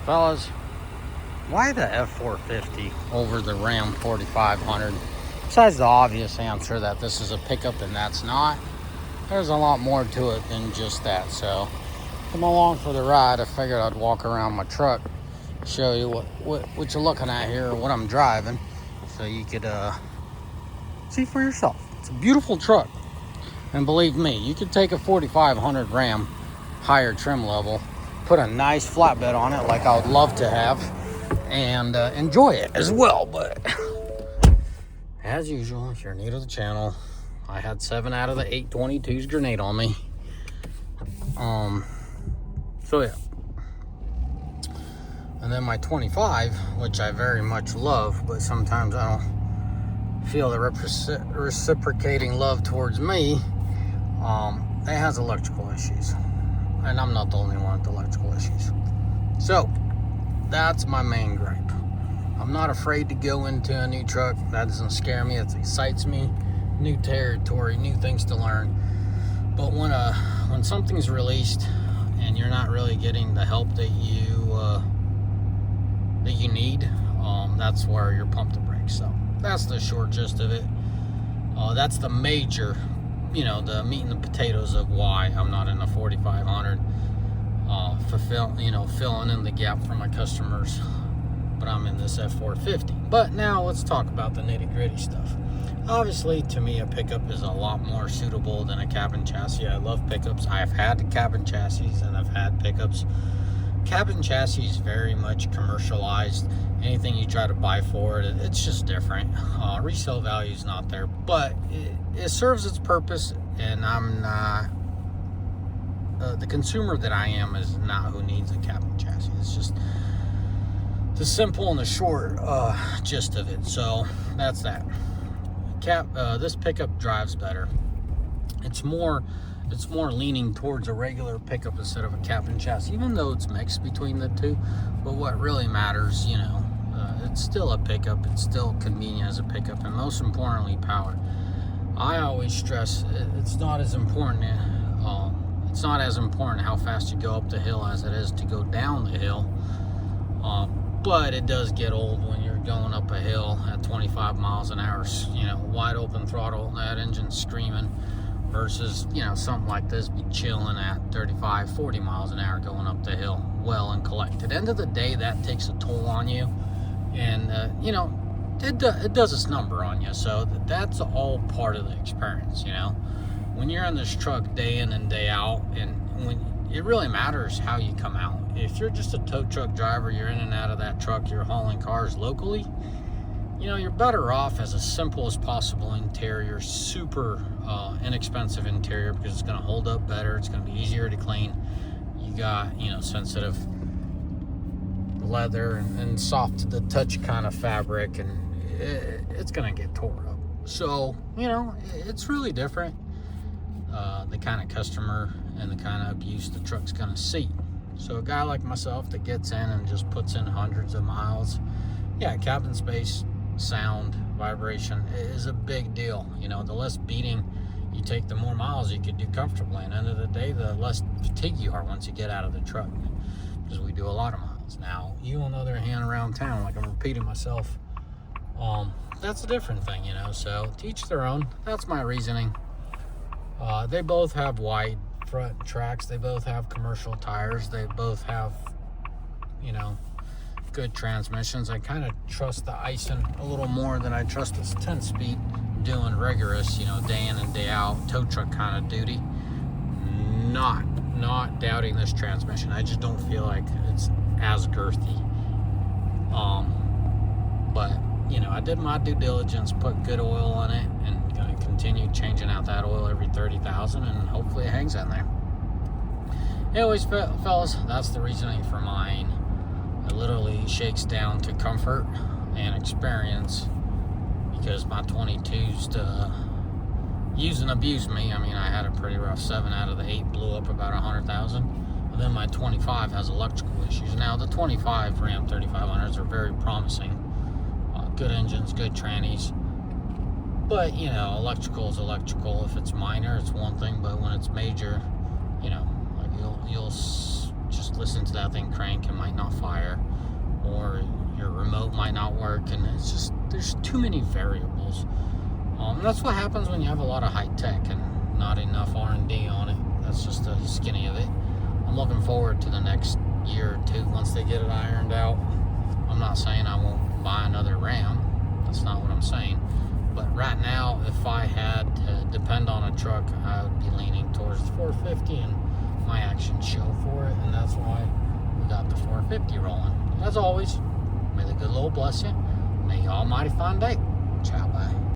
Fellas, why the F450 over the Ram 4500? Besides the obvious answer that this is a pickup and that's not, there's a lot more to it than just that. So come along for the ride. I figured I'd walk around my truck, show you what you're looking at here, or what I'm driving, so you could see for yourself. It's a beautiful truck, and believe me, you could take a 4500 Ram, higher trim level, put a nice flatbed on it like I would love to have, and enjoy it as well. But as usual, if you're new to the channel, I had 7 out of the 822s grenade on me. So yeah. And then my 25, which I very much love, but sometimes I don't feel the reciprocating love towards me. It has electrical issues. And I'm not the only one with electrical issues. So that's my main gripe. I'm not afraid to go into a new truck. That doesn't scare me. It excites me. New territory, new things to learn. But when something's released and you're not really getting the help that you need, that's where you're pumped to brakes. So that's the short gist of it. That's the major, the meat and the potatoes of why I'm not in the 4500, filling in the gap for my customers, but I'm in this F450. But now let's talk about the nitty-gritty stuff. Obviously, to me, a pickup is a lot more suitable than a cabin chassis. I love pickups. I've had the cabin chassis and I've had pickups. Cabin chassis is very much commercialized. Anything you try to buy for it, it's just different. Resale value is not there, but it serves its purpose, and I'm not the consumer that I am is not who needs a cabin chassis. It's just the simple and the short gist of it. So that's that. This pickup drives better. It's more leaning towards a regular pickup instead of a cabin chassis, even though it's mixed between the two. But what really matters, it's still a pickup. It's still convenient as a pickup, and most importantly, power. I always stress it's not as important. It's not as important how fast you go up the hill as it is to go down the hill. But it does get old when you're going up a hill at 25 miles an hour, wide open throttle, that engine screaming, versus, something like this be chilling at 35, 40 miles an hour going up the hill, well and collected. End of the day, that takes a toll on you, and, it does its number on you. So that's all part of the experience, When you're in this truck day in and day out, and when it really matters how you come out. If you're just a tow truck driver, you're in and out of that truck, you're hauling cars locally, you're better off as a simple as possible interior, super inexpensive interior, because it's going to hold up better, it's going to be easier to clean. You got, sensitive leather and soft to the touch kind of fabric, and it's going to get tore up. So, it's really different. The kind of customer and the kind of abuse the truck's going to see. So a guy like myself that gets in and just puts in hundreds of miles, yeah, cabin space, sound, vibration is a big deal. The less beating you take, the more miles you can do comfortably. And at the end of the day, the less fatigued you are once you get out of the truck, because we do a lot of miles. Now, you on the other hand, around town, like I'm repeating myself, that's a different thing, So to each their own. That's my reasoning. They both have wide front tracks. They both have commercial tires. They both have, good transmissions. I kind of trust the Ison a little more than I trust this 10-speed doing rigorous, day in and day out tow truck kind of duty. Not doubting this transmission. I just don't feel like it's as girthy. But I did my due diligence, put good oil on it, and gonna continue changing out that oil every 30,000, and hopefully it hangs in there. Anyways, fellas, that's the reasoning for mine. It literally shakes down to comfort and experience, because my 22s use and abuse me. I mean, I had a pretty rough 7 out of the 8 blew up about 100,000. And then my 25 has electrical issues. Now, the 25 Ram 3500s are very promising. Good engines, good trannies. But, electrical is electrical. If it's minor, it's one thing. But when it's major, like you'll just listen to that thing crank, it might not fire. torque, and it's just, there's too many variables. That's what happens when you have a lot of high tech and not enough R&D on it. That's just the skinny of it. I'm looking forward to the next year or two once they get it ironed out. I'm not saying I won't buy another Ram. That's not what I'm saying. But right now, if I had to depend on a truck, I would be leaning towards the 450, and my actions show for it, and that's why we got the 450 rolling. As always, may the good Lord bless you. May you almighty find day. Ciao, bye.